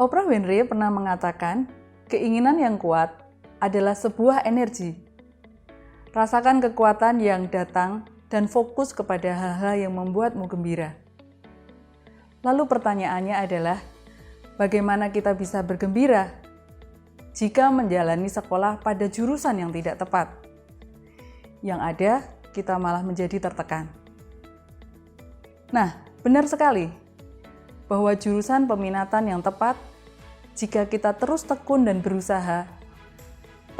Oprah Winfrey pernah mengatakan, keinginan yang kuat adalah sebuah energi. Rasakan kekuatan yang datang dan fokus kepada hal-hal yang membuatmu gembira. Lalu pertanyaannya adalah, bagaimana kita bisa bergembira jika menjalani sekolah pada jurusan yang tidak tepat? Yang ada, kita malah menjadi tertekan. Nah, benar sekali bahwa jurusan peminatan yang tepat, jika kita terus tekun dan berusaha,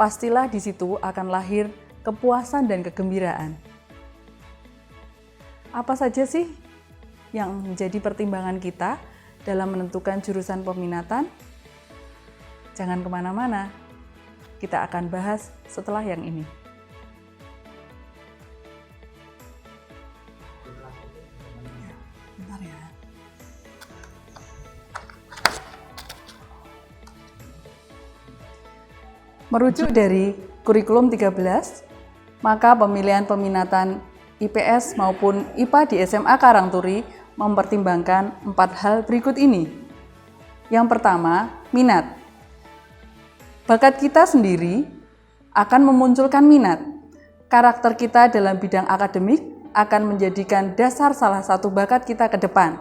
pastilah di situ akan lahir kepuasan dan kegembiraan. Apa saja sih yang menjadi pertimbangan kita dalam menentukan jurusan peminatan? Jangan kemana-mana, kita akan bahas setelah yang ini. Bentar ya. Merujuk dari kurikulum 13, maka pemilihan peminatan IPS maupun IPA di SMA Karangturi mempertimbangkan 4 hal berikut ini. Yang pertama, minat. Bakat kita sendiri akan memunculkan minat. Karakter kita dalam bidang akademik akan menjadikan dasar salah satu bakat kita ke depan.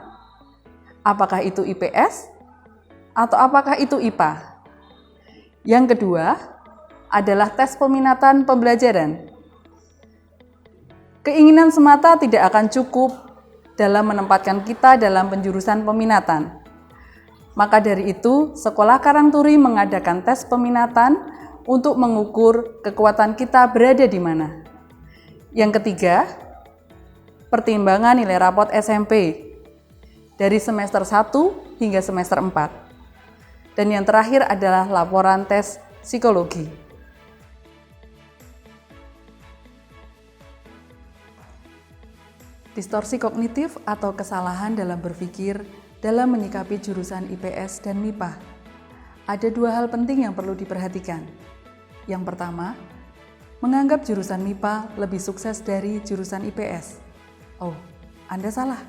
Apakah itu IPS atau apakah itu IPA? Yang kedua adalah tes peminatan pembelajaran. Keinginan semata tidak akan cukup dalam menempatkan kita dalam penjurusan peminatan. Maka dari itu, Sekolah Karangturi mengadakan tes peminatan untuk mengukur kekuatan kita berada di mana. Yang ketiga, pertimbangan nilai rapot SMP dari semester 1 hingga semester 4. Dan yang terakhir adalah laporan tes psikologi. Distorsi kognitif atau kesalahan dalam berpikir dalam menyikapi jurusan IPS dan MIPA. Ada 2 hal penting yang perlu diperhatikan. Yang pertama, menganggap jurusan MIPA lebih sukses dari jurusan IPS. Oh, Anda salah.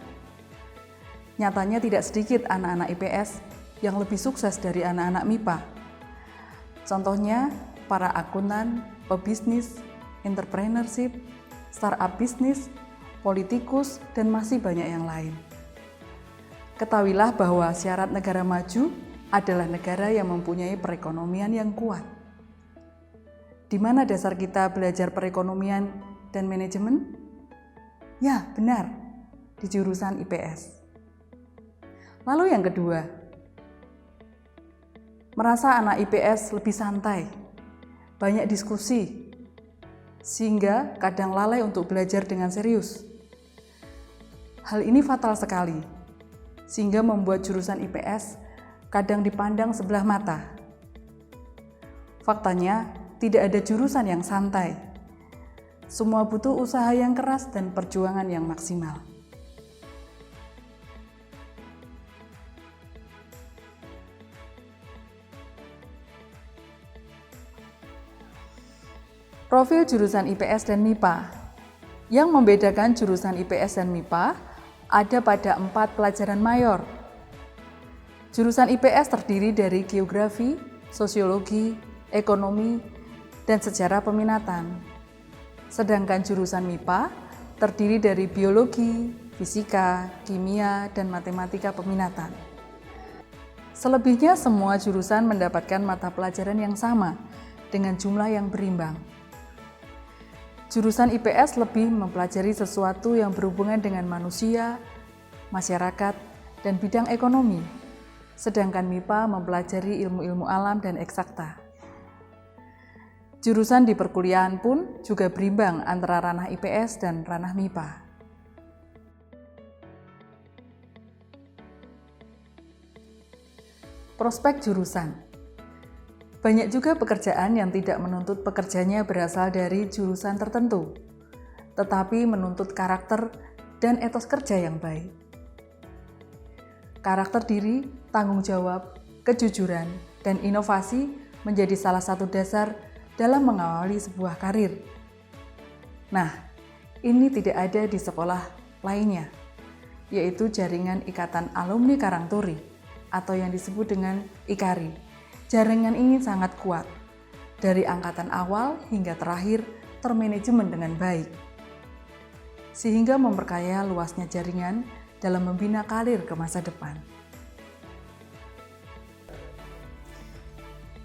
Nyatanya tidak sedikit anak-anak IPS yang lebih sukses dari anak-anak MIPA. Contohnya, para akuntan, pebisnis, entrepreneurship, startup bisnis, politikus, dan masih banyak yang lain. Ketahuilah bahwa syarat negara maju adalah negara yang mempunyai perekonomian yang kuat. Di mana dasar kita belajar perekonomian dan manajemen? Ya, benar, di jurusan IPS. Lalu yang kedua, merasa anak IPS lebih santai, banyak diskusi, sehingga kadang lalai untuk belajar dengan serius. Hal ini fatal sekali, sehingga membuat jurusan IPS kadang dipandang sebelah mata. Faktanya, tidak ada jurusan yang santai. Semua butuh usaha yang keras dan perjuangan yang maksimal. Profil jurusan IPS dan MIPA. Yang membedakan jurusan IPS dan MIPA ada pada 4 pelajaran mayor. Jurusan IPS terdiri dari geografi, sosiologi, ekonomi, dan sejarah peminatan. Sedangkan jurusan MIPA terdiri dari biologi, fisika, kimia, dan matematika peminatan. Selebihnya semua jurusan mendapatkan mata pelajaran yang sama dengan jumlah yang berimbang. Jurusan IPS lebih mempelajari sesuatu yang berhubungan dengan manusia, masyarakat, dan bidang ekonomi, sedangkan MIPA mempelajari ilmu-ilmu alam dan eksakta. Jurusan di perkuliahan pun juga berimbang antara ranah IPS dan ranah MIPA. Prospek jurusan. Banyak juga pekerjaan yang tidak menuntut pekerjanya berasal dari jurusan tertentu, tetapi menuntut karakter dan etos kerja yang baik. Karakter diri, tanggung jawab, kejujuran, dan inovasi menjadi salah satu dasar dalam mengawali sebuah karir. Nah, ini tidak ada di sekolah lainnya, yaitu Jaringan Ikatan Alumni Karangturi. atau yang disebut dengan IKARI. Jaringan ini sangat kuat, dari angkatan awal hingga terakhir termanajemen dengan baik, sehingga memperkaya luasnya jaringan dalam membina karir ke masa depan.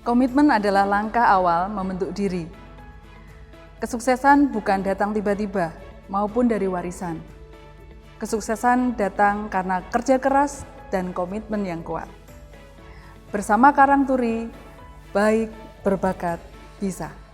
Komitmen adalah langkah awal membentuk diri. Kesuksesan bukan datang tiba-tiba maupun dari warisan. Kesuksesan datang karena kerja keras dan komitmen yang kuat. Bersama Karang Turi, baik, berbakat, bisa.